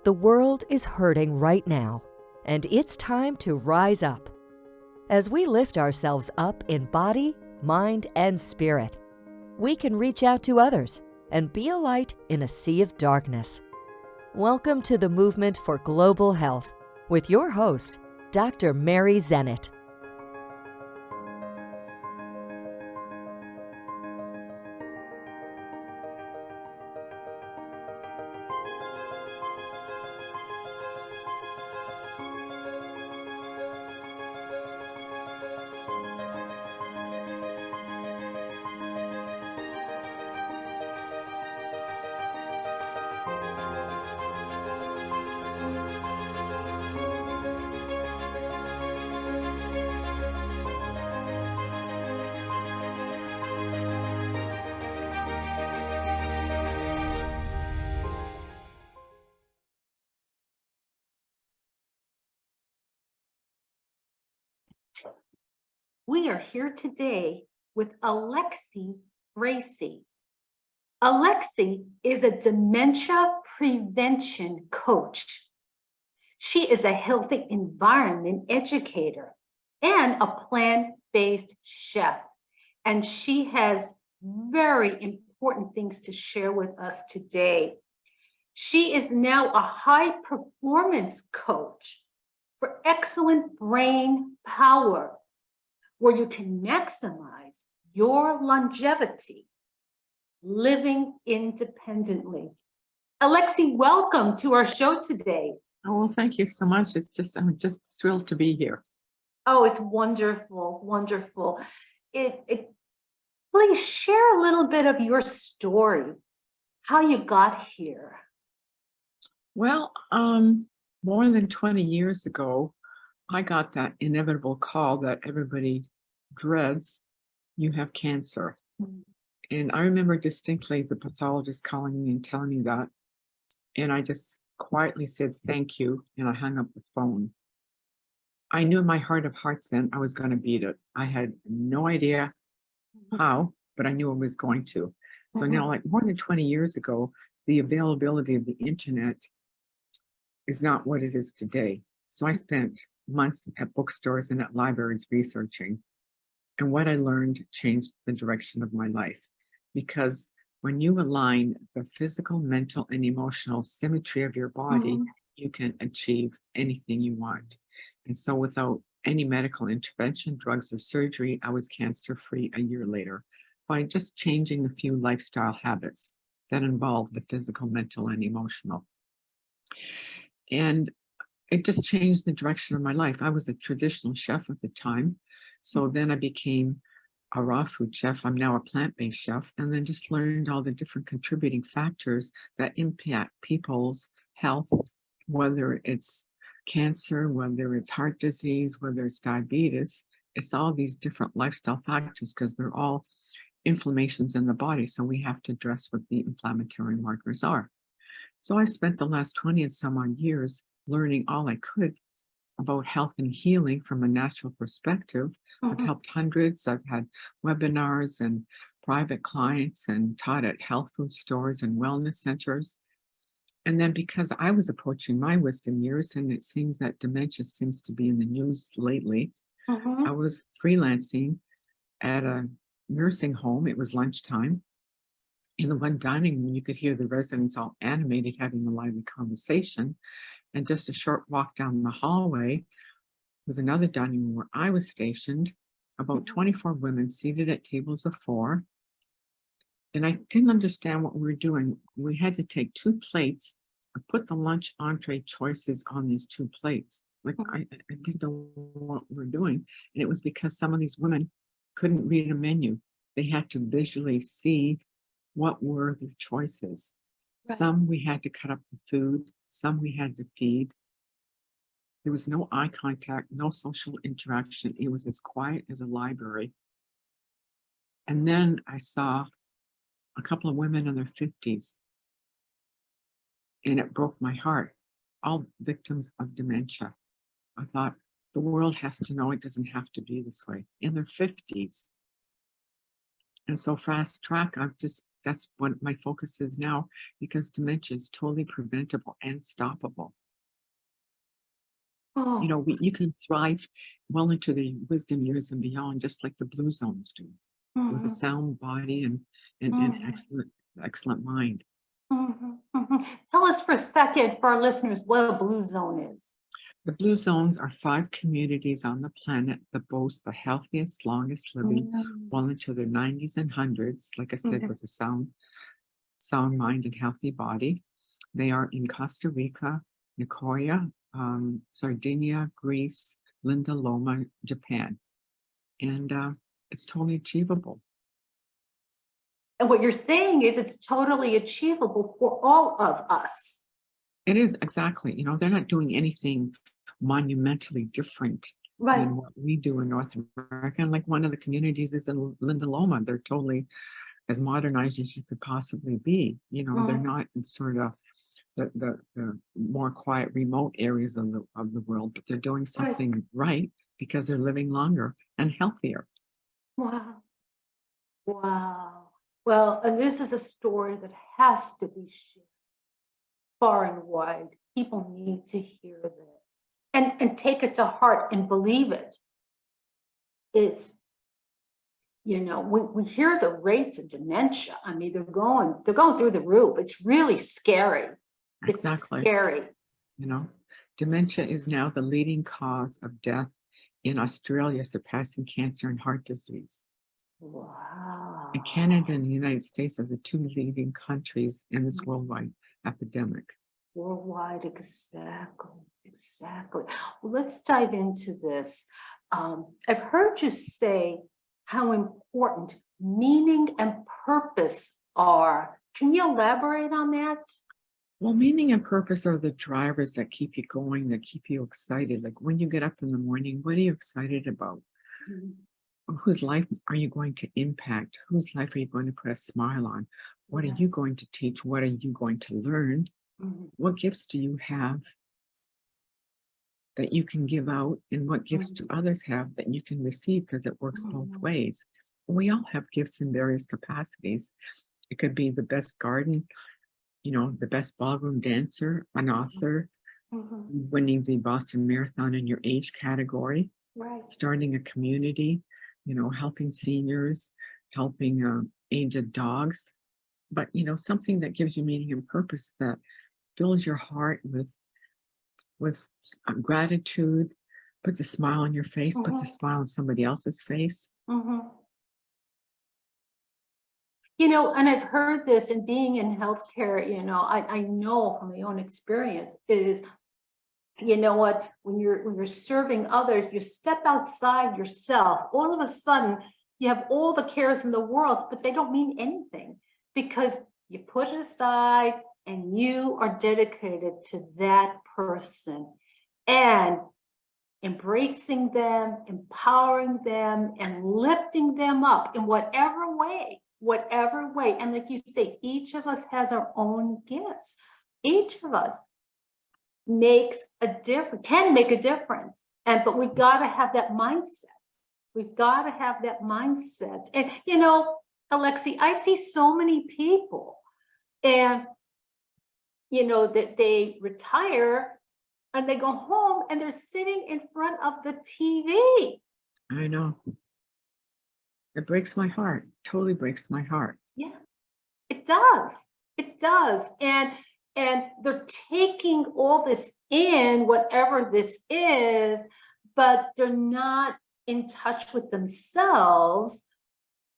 The world is hurting right now, and it's time to rise up. As we lift ourselves up in body, mind, and spirit, we can reach out to others and be a light in a sea of darkness. Welcome to the Movement for Global Health with your host, Dr. Mary Zennett. We are here today with Alexi Bracey. Alexi is a dementia prevention coach. She is a healthy environment educator and a plant-based chef. And she has very important things to share with us today. She is now a high-performance coach for excellent brain power, where you can maximize your longevity living independently. Alexi, welcome to our show today. Oh, well, thank you so much. I'm just thrilled to be here. Oh, it's wonderful, wonderful. Please share a little bit of your story, how you got here. Well, more than 20 years ago, I got that inevitable call that everybody dreads: you have cancer. Mm-hmm. And I remember distinctly the pathologist calling me and telling me that. And I just quietly said, thank you. And I hung up the phone. I knew in my heart of hearts then I was going to beat it. I had no idea how, but I knew I was going to. So now, like more than 20 years ago, the availability of the internet is not what it is today. So I spent months at bookstores and at libraries researching. And what I learned changed the direction of my life. Because when you align the physical, mental, and emotional symmetry of your body, you can achieve anything you want. And so without any medical intervention, drugs, or surgery, I was cancer-free a year later by just changing a few lifestyle habits that involved the physical, mental, and emotional. And it just changed the direction of my life. I was a traditional chef at the time. So then I became a raw food chef. I'm now a plant-based chef, and then just learned all the different contributing factors that impact people's health, whether it's cancer, whether it's heart disease, whether it's diabetes. It's all these different lifestyle factors because they're all inflammations in the body. So we have to address what the inflammatory markers are. So I spent the last 20 and some odd years learning all I could about health and healing from a natural perspective. I've helped hundreds. I've had webinars and private clients and taught at health food stores and wellness centers. And then because I was approaching my wisdom years, and it seems that dementia seems to be in the news lately, I was freelancing at a nursing home. It was lunchtime. In the one dining room, you could hear the residents all animated, having a lively conversation. And just a short walk down the hallway was another dining room where I was stationed, about 24 women seated at tables of 4. And I didn't understand what we were doing. We had to take 2 plates and put the lunch entree choices on these 2 plates. Like I didn't know what we were doing. And it was because some of these women couldn't read a menu. They had to visually see what were the choices. Right. Some we had to cut up the food, some we had to feed. There was no eye contact, no social interaction. It was as quiet as a library. And then I saw a couple of women in their 50s, and it broke my heart. All victims of dementia. I thought, the world has to know it doesn't have to be this way. In their 50s. And so fast track, I've just that's what my focus is now, because dementia is totally preventable and stoppable. Oh, You can thrive well into the wisdom years and beyond, just like the blue zones do, with a mhm, sound body and mhm, excellent mind. mhm. Tell us for a second, for our listeners, what a blue zone is. The blue zones are 5 communities on the planet that boast the healthiest, longest living, Mm, well into their 90s and hundreds, like I said, mhm. with a sound mind and healthy body. They are in Costa Rica, Nicoya, Sardinia, Greece, Linda Loma, Japan. And it's totally achievable. And what you're saying is it's totally achievable for all of us. It is exactly, they're not doing anything monumentally different Right. than what we do in North America. And like one of the communities is in Linda Loma. They're totally as modernized as you could possibly be. They're Mhm. not in sort of the more quiet, remote areas of the world, but they're doing Right. something right because they're living longer and healthier. Wow. Wow. Well, and this is a story that has to be shared far and wide. People need to hear this and take it to heart and believe it. It's, we hear the rates of dementia. I mean, they're going through the roof. It's really scary. It's Exactly. scary. You know, Dementia is now the leading cause of death in Australia, surpassing cancer and heart disease. And Canada Wow. and the United States are the two leading countries in this worldwide epidemic. Worldwide, exactly, exactly. Well, let's dive into this. I've heard you say how important meaning and purpose are. Can you elaborate on that? Well, meaning and purpose are the drivers that keep you going, that keep you excited. Like when you get up in the morning, what are you excited about? Mhm. Whose life are you going to impact? Whose life are you going to put a smile on? What are you Yes. going to teach? What are you going to learn? Mhm. What gifts do you have that you can give out? And what gifts Mhm. do others have that you can receive? Because it works both Mhm. ways. We all have gifts in various capacities. It could be the best garden, the best ballroom dancer, an author, Mhm. winning the Boston Marathon in your age category, Right. starting a community, helping seniors, helping aged dogs, but something that gives you meaning and purpose, that fills your heart with gratitude, puts a smile on your face, puts a Mhm. smile on somebody else's face. Mhm. And I've heard this in being in healthcare, I know from my own experience is, you know what, when you're serving others, you step outside yourself, all of a sudden you have all the cares in the world, but they don't mean anything because you put it aside and you are dedicated to that person and embracing them, empowering them, and lifting them up in whatever way, whatever way. And like you say, each of us has our own gifts. Each of us makes a difference, can make a difference. But we've got to have that mindset. We've got to have that mindset. And Alexi, I see so many people and that they retire and they go home and they're sitting in front of the TV. I know. It breaks my heart. Totally breaks my heart. Yeah, it does. It does. And they're taking all this in, whatever this is, but they're not in touch with themselves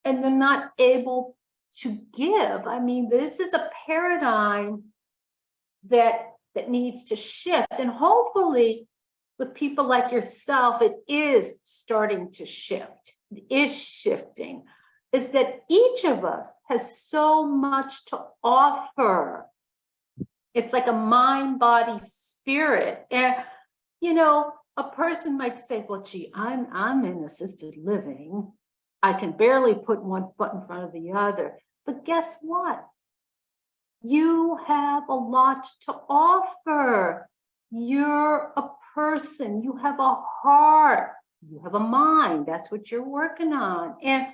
and they're not able to give. I mean, this is a paradigm that needs to shift. And hopefully with people like yourself, it is starting to shift. It is shifting. Is that each of us has so much to offer. It's like a mind, body, spirit. And a person might say, well, gee, I'm in assisted living. I can barely put one foot in front of the other. But guess what? You have a lot to offer. You're a person, you have a heart, you have a mind. That's what you're working on. And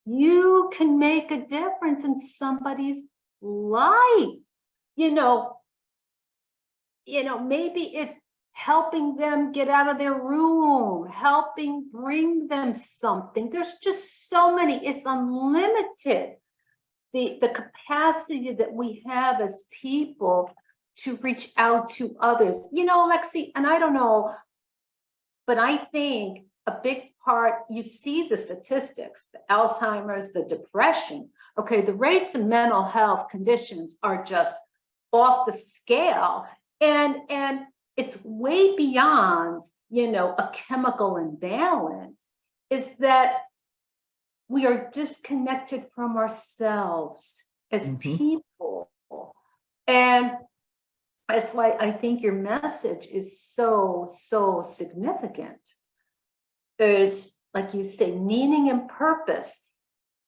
you can make a difference in somebody's life. You know, maybe it's helping them get out of their room, helping bring them something. There's just so many, it's unlimited. The capacity that we have as people to reach out to others. Alexi, and I don't know, but I think a big part, you see the statistics, the Alzheimer's, the depression. Okay, the rates of mental health conditions are just off the scale. And it's way beyond, a chemical imbalance, is that we are disconnected from ourselves as people. And that's why I think your message is so, so significant. There's, like you say, meaning and purpose.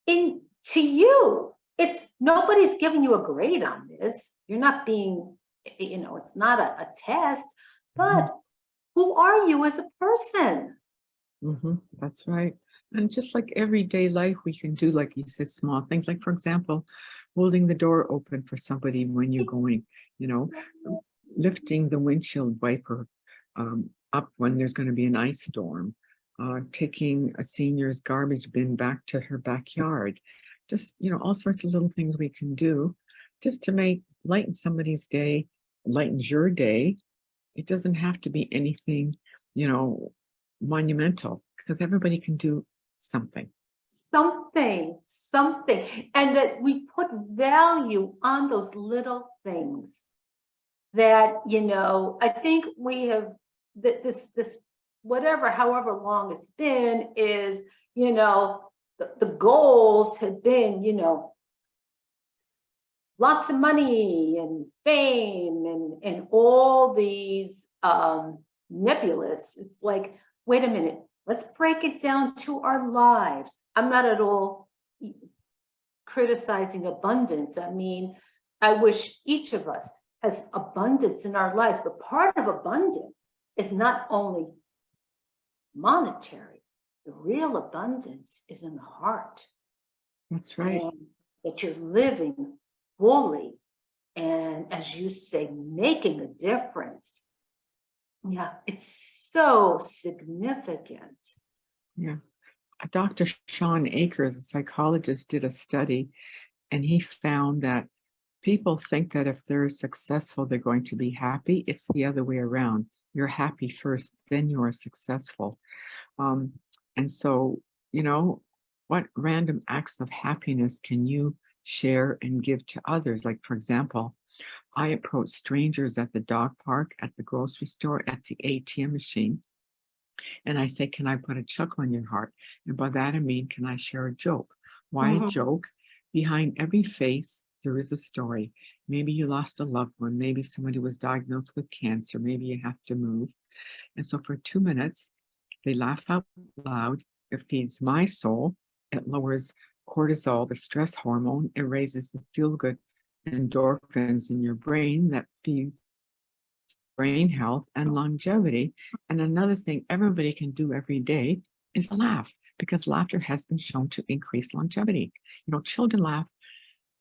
To you, it's nobody's giving you a grade on this. You're not being, it's not a test, but who are you as a person? That's right. And just like everyday life, we can do, like you said, small things. Like, for example, holding the door open for somebody when you're going, lifting the windshield wiper up when there's going to be an ice storm, taking a senior's garbage bin back to her backyard. Just, all sorts of little things we can do just to lighten somebody's day, lightens your day. It doesn't have to be anything, monumental, because everybody can do something. And that we put value on those little things that, I think we have this whatever, however long it's been, is, the goals have been, lots of money and fame and all these nebulous. It's like, wait a minute, let's break it down to our lives. I'm not at all criticizing abundance. I mean, I wish each of us has abundance in our life, but part of abundance is not only monetary. The real abundance is in the heart. That's right. And that you're living fully, and as you say, making a difference. Yeah, it's so significant. Yeah. Dr. Sean Akers, a psychologist, did a study, and he found that people think that if they're successful, they're going to be happy. It's the other way around. You're happy first, then you are successful. And so, what random acts of happiness can you share and give to others? Like, for example, I approach strangers at the dog park, at the grocery store, at the ATM machine, and I say, can I put a chuckle in your heart? And by that I mean, can I share a joke? Why a joke? Behind every face, there is a story. Maybe you lost a loved one. Maybe somebody was diagnosed with cancer. Maybe you have to move. And so for 2 minutes, they laugh out loud. It feeds my soul. It lowers cortisol, the stress hormone. It raises the feel-good endorphins in your brain that feeds brain health and longevity. And another thing everybody can do every day is laugh, because laughter has been shown to increase longevity. Children laugh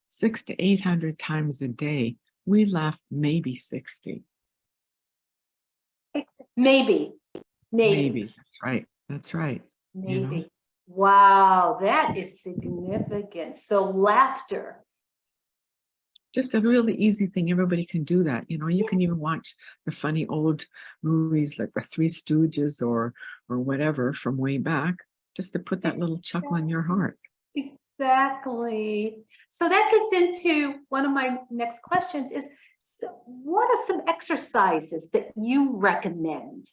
600 to 800 times a day. We laugh maybe 60. Maybe. That's right. Maybe. Wow, that is significant. So laughter. Just a really easy thing. Everybody can do that. You can even watch the funny old movies like the Three Stooges or whatever from way back, just to put that little chuckle in your heart. Exactly. So that gets into one of my next questions is, so what are some exercises that you recommend?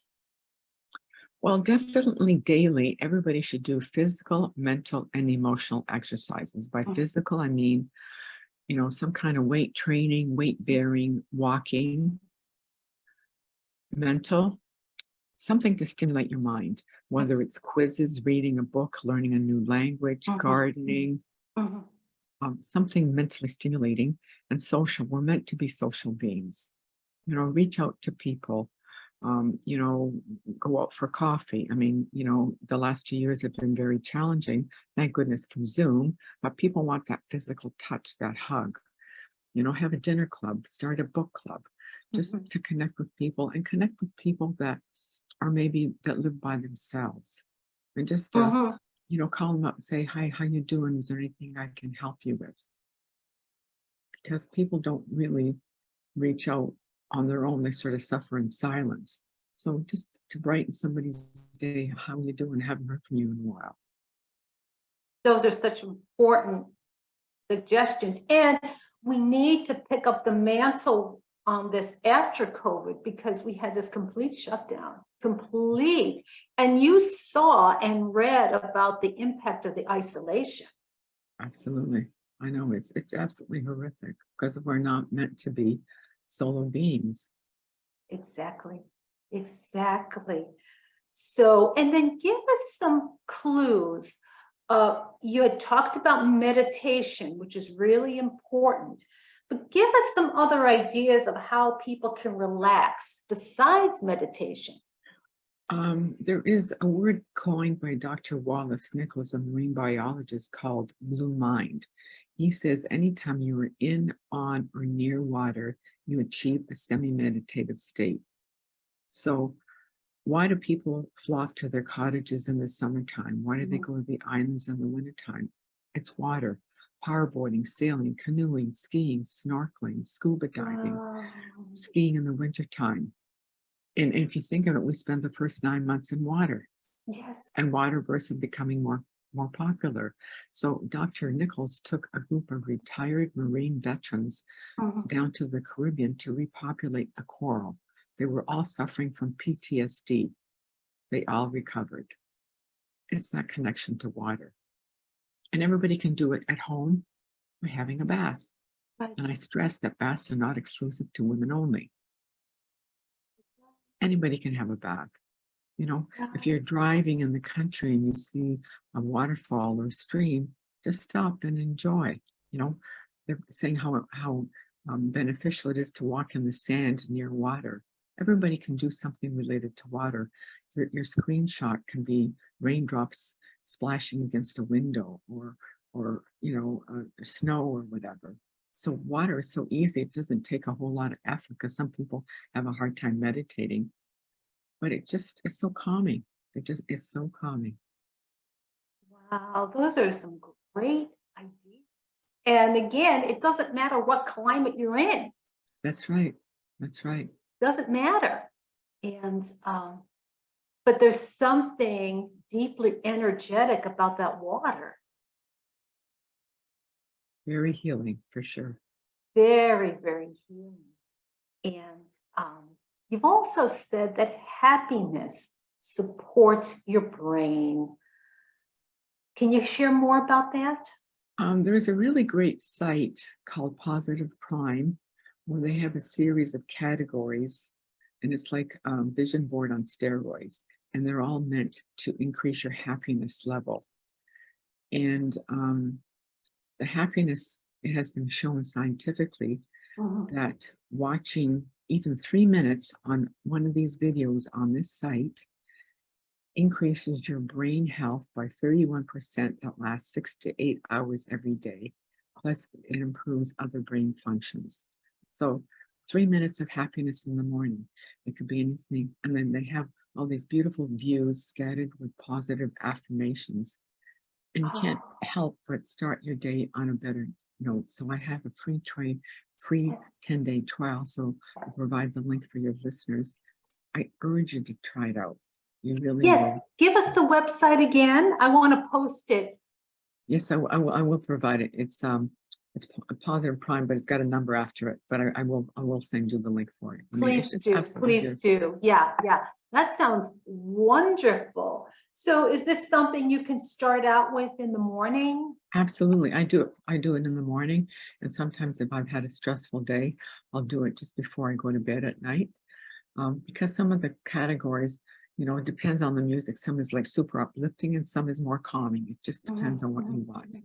Well, definitely daily, everybody should do physical, mental, and emotional exercises. By physical, I mean, some kind of weight training, weight bearing, walking. Mental, something to stimulate your mind, whether it's quizzes, reading a book, learning a new language, gardening, something mentally stimulating. And social, we're meant to be social beings. Reach out to people, you know, go out for coffee. I mean, you know, the last 2 years have been very challenging. Thank goodness for Zoom, but people want that physical touch, that hug. You know, have a dinner club, start a book club, just Mhm. to connect with people and connect with people that are maybe that live by themselves. And just Mhm. you know, call them up and say, "Hi, how you doing? Is there anything I can help you with?" Because people don't really reach out on their own. They sort of suffer in silence. So just to brighten somebody's day, how you doing? Haven't heard from you in a while. Those are such important suggestions. And we need to pick up the mantle on this after COVID because we had this complete shutdown, complete. And you saw and read about the impact of the isolation. Absolutely. I know it's absolutely horrific because we're not meant to be solo beings. Exactly. Exactly. So, and then give us some clues. You had talked about meditation, which is really important, but give us some other ideas of how people can relax besides meditation. There is a word coined by Dr. Wallace Nichols, a marine biologist, called blue mind. He says anytime you are in, on, or near water, you achieve a semi-meditative state. So why do people flock to their cottages in the summertime? Why do they Mhm. go to the islands in the wintertime? It's water, powerboarding, sailing, canoeing, skiing, snorkeling, scuba diving, Wow. skiing in the wintertime. And if you think of it, we spend the first 9 months in water, Yes. and water births are becoming more popular. So Dr. Nichols took a group of retired Marine veterans Mhm. down to the Caribbean to repopulate the coral. They were all suffering from PTSD. They all recovered. It's that connection to water. And everybody can do it at home by having a bath. Right. And I stress that baths are not exclusive to women only. Anybody can have a bath. You know, if you're driving in the country and you see a waterfall or stream, just stop and enjoy. You know, they're saying how beneficial it is to walk in the sand near water. Everybody can do something related to water. Your screenshot can be raindrops splashing against a window, or you know, snow or whatever. So water is so easy. It doesn't take a whole lot of effort because some people have a hard time meditating, but it's so calming. It just is so calming. Wow, those are some great ideas. And again, it doesn't matter what climate you're in, That's right. That's right. doesn't matter. And but there's something deeply energetic about that water. Very healing for sure. Very, very healing. And you've also said that happiness supports your brain. Can you share more about that? There's a really great site called Positive Prime where they have a series of categories, and it's like vision board on steroids, and they're all meant to increase your happiness level. And the happiness, it has been shown scientifically Mhm. that watching even 3 minutes on one of these videos on this site increases your brain health by 31% that lasts 6 to 8 hours every day. Plus, it improves other brain functions. So, 3 minutes of happiness in the morning. It could be anything. And then they have all these beautiful views scattered with positive affirmations. And you can't Oh, help but start your day on a better note. So, I have a free yes. 10-day trial. So, I'll provide the link for your listeners. I urge you to try it out. You really Yes, will. give us the website again. I want to post it. Yes, I will provide it. It's a Positive Prime, but it's got a number after it. But I will send you the link for it. I mean, Please it's do, absolutely please beautiful. do. Yeah, yeah. That sounds wonderful. So is this something you can start out with in the morning? Absolutely. I do it in the morning. And sometimes if I've had a stressful day, I'll do it just before I go to bed at night. Because some of the categories, you know, it depends on the music. Some is like super uplifting and some is more calming. It just depends on what you want. Mhm.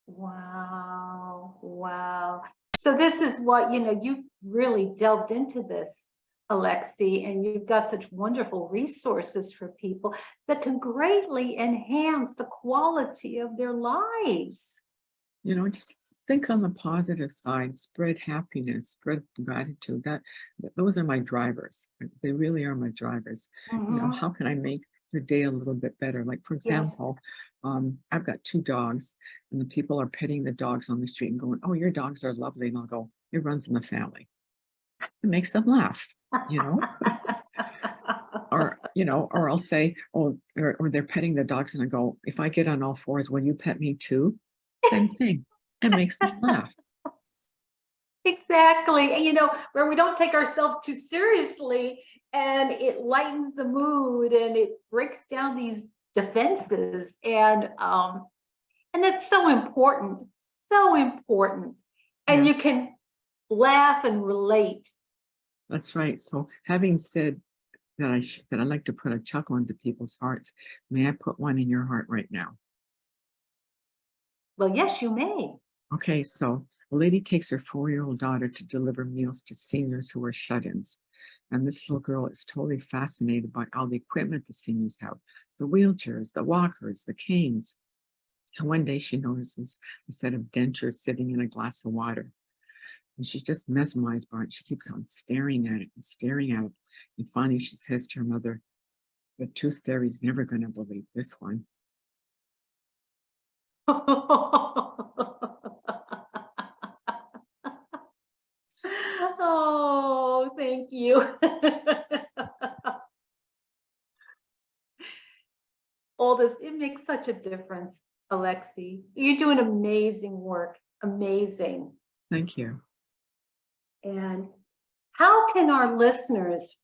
Wow, wow. So this is what, you really delved into this Alexi, and you've got such wonderful resources for people that can greatly enhance the quality of their lives. Just think on the positive side, spread happiness, spread gratitude. Those are my drivers. They really are my drivers. Mhm. How can I make your day a little bit better? Like, for Yes. example, I've got 2 dogs, and the people are petting the dogs on the street and going, "Oh, your dogs are lovely." And I'll go, "It runs in the family." It makes them laugh, you know? Or I'll say, "Oh," or they're petting the dogs, and I go, "If I get on all fours, will you pet me too?" Same thing. It makes them laugh. Exactly. And where we don't take ourselves too seriously, and it lightens the mood and it breaks down these defenses. And that's so important, so important. And Yeah, you can laugh and relate. that's right. So having said that, I like to put a chuckle into people's hearts, may I put one in your heart right now? Well, yes, you may. Okay, so a lady takes her 4-year-old daughter to deliver meals to seniors who are shut-ins. And this little girl is totally fascinated by all the equipment the seniors have, the wheelchairs, the walkers, the canes. And one day she notices a set of dentures sitting in a glass of water. And she's just mesmerized by it. She keeps on staring at it and staring at it. And finally she says to her mother, "The tooth fairy's never going to believe this one." Oh, thank you. All this, it makes such a difference, Alexi. You're doing amazing work, amazing. Thank you. And how can our listeners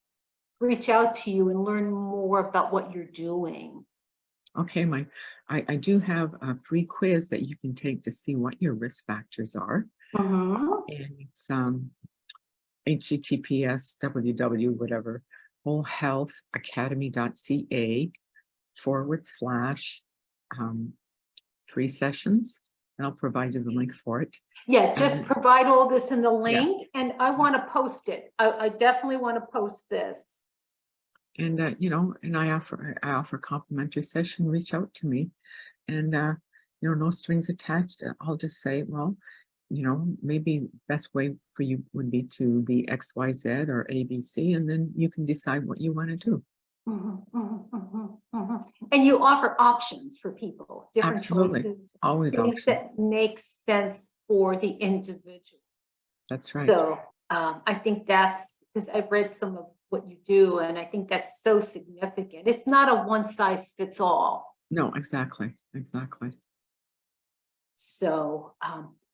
reach out to you and learn more about what you're doing? Okay, I do have a free quiz that you can take to see what your risk factors are. Mhm. And it's https www whatever wholehealthacademy.ca /free sessions. And I'll provide you the link for it. Yeah, just And provide all this in the yeah, link, and I want to post it. I definitely want to post this. and and I offer complimentary session. Reach out to me, and no strings attached. I'll just say, well, maybe best way for you would be to be XYZ or ABC, and then you can decide what you want to do. Mhm, mhm, mhm, mhm. And you offer options for people, different Absolutely. choices, Always things options. that make sense for the individual. That's right. So I think that's because I've read some of what you do, and I think that's so significant. It's not a one size fits all. No, exactly. Exactly. So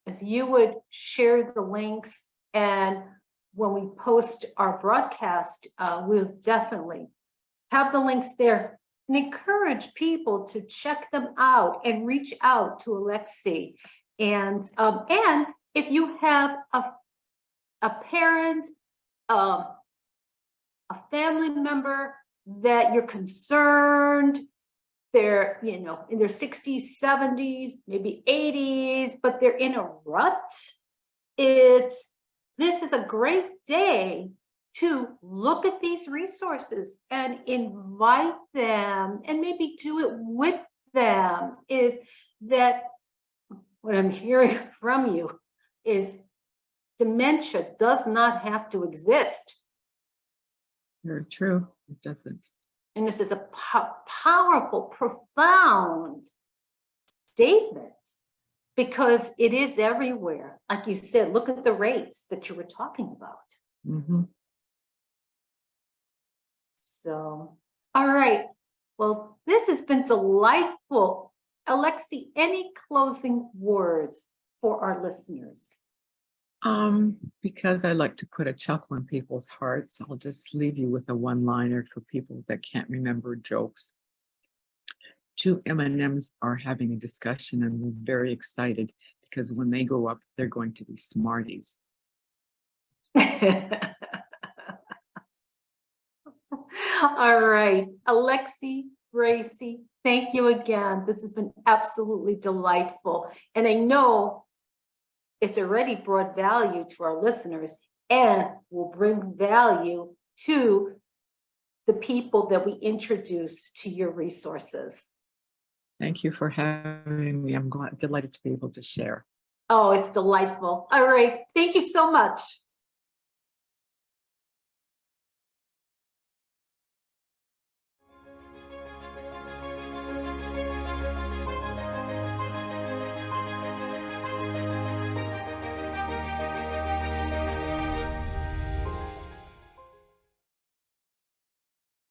if you would share the links, and when we post our broadcast, we'll definitely have the links there and encourage people to check them out and reach out to Alexi. And if you have a parent, a family member that you're concerned, they're in their 60s, 70s, maybe 80s, but they're in a rut, this is a great day to look at these resources and invite them and maybe do it with them. Is that what I'm hearing from you is dementia does not have to exist. Very true. It doesn't. And this is a powerful, profound statement, because it is everywhere. Like you said, look at the rates that you were talking about. Hmm. So, all right. Well, this has been delightful. Alexi, any closing words for our listeners? Because I like to put a chuckle in people's hearts, I'll just leave you with a one-liner for people that can't remember jokes. 2 M&Ms are having a discussion, and we're very excited because when they grow up, they're going to be Smarties. All right, Alexi Bracey, thank you again. This has been absolutely delightful. And I know it's already brought value to our listeners and will bring value to the people that we introduce to your resources. Thank you for having me. I'm delighted to be able to share. Oh, it's delightful. All right. Thank you so much.